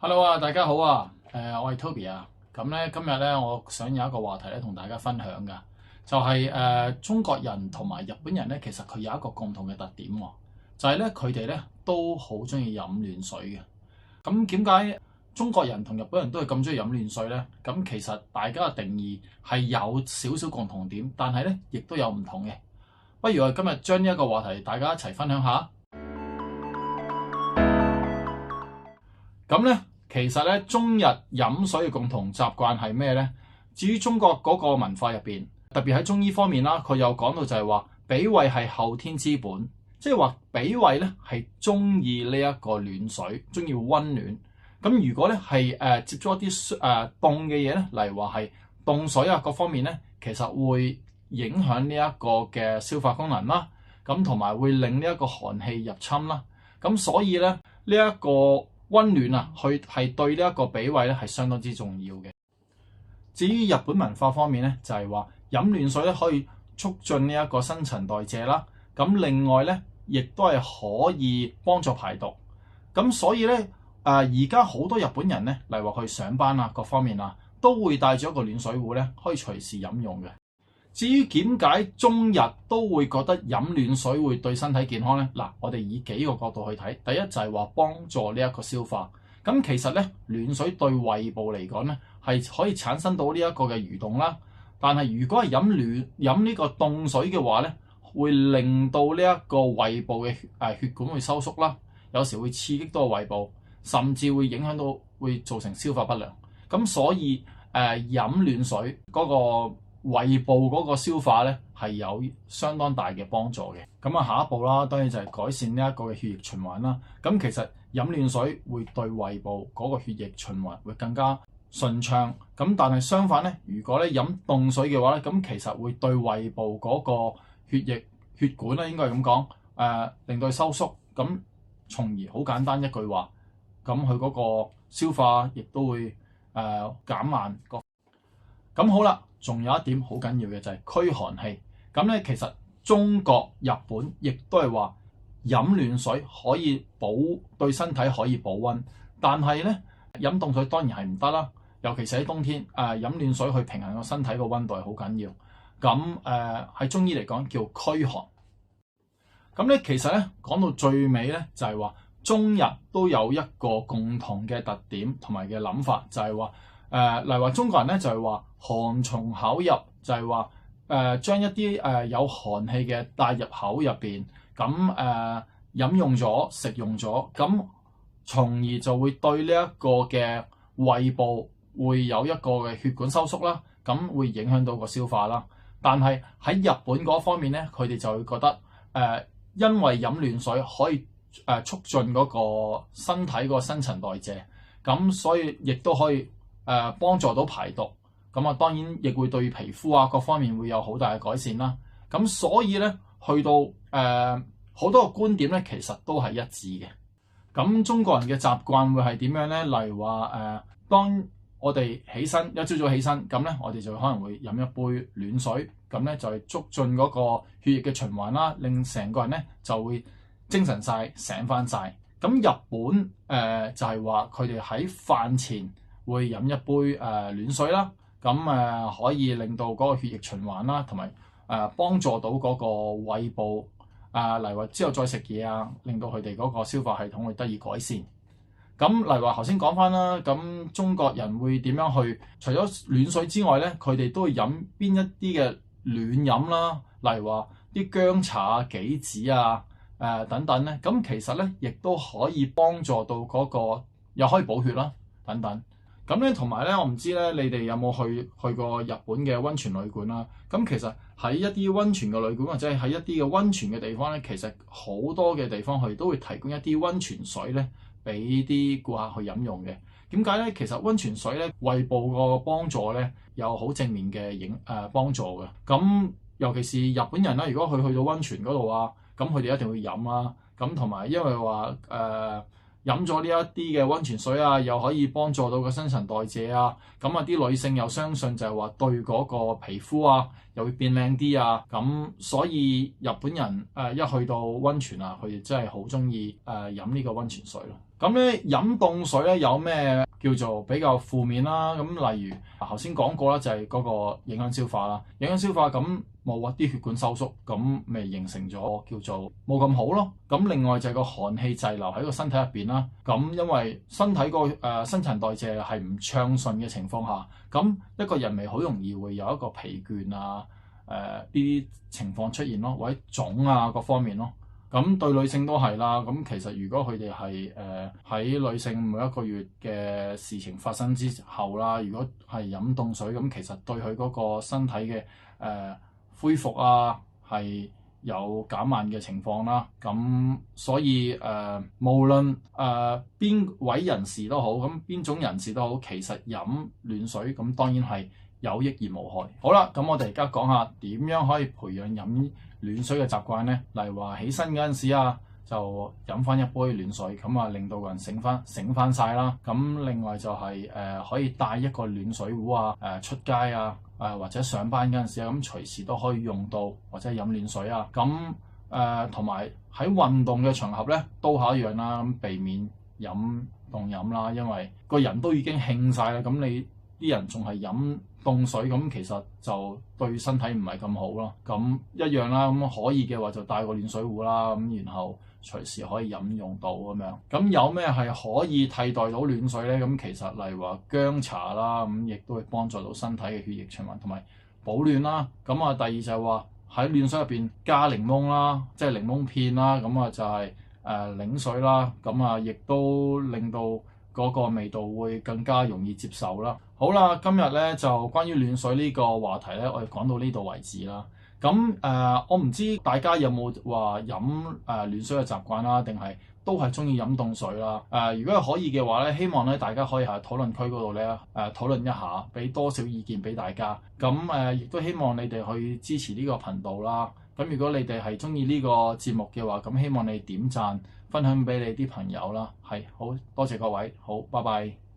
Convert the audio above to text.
Hello 啊，大家好啊，我係 Toby 啊。咁咧今日咧，我想有一個話題咧同大家分享㗎，就係中國人同埋日本人咧，其實佢有一個共同嘅特點喎，就係咧佢哋咧都好中意飲暖水嘅。咁點解中國人同日本人都係咁中意飲暖水咧？咁其實大家嘅定義係有少少共同點，但係咧亦都有唔同嘅。不如我哋今日將呢一個話題大家一齊分享下。咁咧，其實咧，中日飲水嘅共同習慣係咩咧？至於中國嗰個文化入邊，特別喺中醫方面啦，佢有講到就係話，脾胃係後天之本，即係話脾胃咧係中意呢一個暖水，中意温暖。咁如果咧係接觸一啲凍嘅嘢咧，例如話係凍水啊各方面咧，其實會影響呢一個嘅消化功能啦，咁同埋會令呢一個寒氣入侵啦。咁所以咧呢一個温暖啊，佢係對呢一個脾胃咧係相當之重要嘅。至於日本文化方面咧，就係話飲暖水咧可以促進呢一個新陳代謝啦。咁另外咧，亦都係可以幫助排毒。咁所以咧，而家好多日本人咧，例如話去上班啊各方面啊，都會帶住一個暖水壺咧，可以隨時飲用嘅。至於點解中日都會覺得飲暖水會對身體健康呢？嗱，我哋以幾個角度去睇。第一就係話幫助呢一個消化。咁其實咧，暖水對胃部嚟講咧，係可以產生到呢一個嘅蠕動啦。但係如果係飲呢個凍水嘅話咧，會令到呢一個胃部嘅血管會收縮啦，有時會刺激到胃部，甚至會影響到會造成消化不良。咁所以飲暖水嗰個胃部嗰個消化咧係有相當大嘅幫助嘅。咁下一步啦，當然就係改善呢一個嘅血液循環啦。咁其實飲暖水會對胃部嗰個血液循環會更加順暢。咁但係相反咧，如果咧飲凍水嘅話咧，咁其實會對胃部嗰個血管咧應該係咁講，令到佢收縮。咁從而好簡單一句話，咁佢嗰個消化亦都會減慢。咁好啦。仲有一點好緊要嘅就係驅寒氣。咁咧，其實中國、日本亦都係話飲暖水可以對身體可以保溫，但係咧飲凍水當然係唔得啦。尤其是喺冬天，飲暖水去平衡個身體個溫度係好緊要。咁喺中醫嚟講叫驅寒。咁咧其實咧講到最尾咧就係話中日都有一個共同嘅特點同埋嘅諗法，就係話例如話中國人咧就係話寒從口入，就係話將一啲有寒氣嘅帶入口入邊，咁飲用咗、食用咗，咁從而就會對呢一個嘅胃部會有一個嘅血管收縮啦，咁會影響到個消化啦。但係喺日本嗰方面咧，佢哋就會覺得因為飲暖水可以促進嗰個身體個新陳代謝，咁所以亦都可以幫助到排毒。咁啊，當然亦會對皮膚啊各方面會有好大嘅改善啦。咁所以咧，去到好多個觀點咧，其實都係一致嘅。咁中國人嘅習慣會係點樣咧？例如話當我哋起身一朝早起身，咁咧我哋就可能會飲一杯暖水，咁咧就係促進嗰個血液嘅循環啦，令成個人咧就會精神晒、醒翻晒。咁日本就係話佢哋喺飯前會飲一杯暖水啦。咁可以令到嗰個血液循環啦，同埋幫助到嗰個胃部例如話之後再食嘢啊，令到佢哋嗰個消化系統會得以改善。咁例如話頭先講翻啦，咁中國人會點樣去？除咗暖水之外咧，佢哋都會飲邊一啲嘅暖飲啦，例如話啲薑茶啊、杞子啊等等咧。咁其實咧亦都可以幫助到嗰個，又可以補血啦等等。咁咧，同埋咧，我唔知咧，你哋有冇去過日本嘅溫泉旅館啦？咁其實喺一啲溫泉嘅旅館或者係喺一啲嘅溫泉嘅地方咧，其實好多嘅地方佢都會提供一啲溫泉水咧，俾啲顧客去飲用嘅。點解咧？其實溫泉水咧，胃部個幫助咧有好正面嘅幫助嘅。咁尤其是日本人啦，如果佢去到溫泉嗰度啊，咁佢哋一定會飲啦。咁同埋因為話飲咗呢一啲嘅溫泉水啊，又可以幫助到個新陳代謝啊，咁啲女性又相信就係話對嗰個皮膚啊又會變靚啲啊，咁所以日本人一去到溫泉啊，佢哋真係好中意飲呢個溫泉水咯。咁咧飲凍水咧有咩叫做比較負面啦？咁例如頭先講過啦，就係嗰個影響消化啦，影響消化咁冇啊啲血管收縮，咁咪形成咗叫做冇咁好咯。咁另外就係個寒氣滯留喺個身體入邊啦。咁因為身體個新陳代謝係唔暢順嘅情況下，咁一個人咪好容易會有一個疲倦啊呢啲情況出現咯，或者腫啊各方面咯。咁對女性都係啦，咁其實如果佢哋係喺女性每一個月嘅事情發生之後啦，如果係飲凍水，咁其實對佢嗰個身體嘅恢復啊係有減慢嘅情況啦。咁所以無論邊位人士都好，咁邊種人士都好，其實飲暖水咁當然係有益而無害。好啦，咁我哋而家講下點樣可以培養飲暖水嘅習慣咧。例如話起身嗰陣時啊，就飲翻一杯暖水，咁啊令到個人醒翻晒啦。咁另外就係可以帶一個暖水壺啊，出街啊，或者上班嗰陣時啊，咁隨時都可以用到，或者飲暖水啊。咁同埋喺運動嘅場合咧都係一樣啦，咁避免飲凍飲啦，因為個人都已經興晒啦，咁你啲人仲係飲凍水，咁其實就對身體唔係咁好咯。咁一樣啦，咁可以嘅話就帶個暖水壺啦，咁然後隨時可以飲用到咁樣。咁有咩係可以替代到暖水咧？咁其實例如話薑茶啦，咁亦都會幫助到身體嘅血液循環同埋保暖啦。咁啊，第二就係話喺暖水入邊加檸檬啦，即係檸檬片啦，咁啊就係檸水啦，咁啊亦都令到嗰個味道會更加容易接受啦。好啦，今日咧就關於暖水呢個話題咧，我哋講到呢度為止啦。咁我唔知大家有冇話飲暖水嘅習慣啦，定係都係中意飲凍水啦。如果係可以嘅話咧，希望咧大家可以喺討論區嗰度咧討論一下，俾多少意見俾大家。咁亦都希望你哋去支持呢個頻道啦。咁如果你哋係中意呢個節目嘅話，咁希望你點讚分享俾你啲朋友啦。係，好多謝各位，好，拜拜。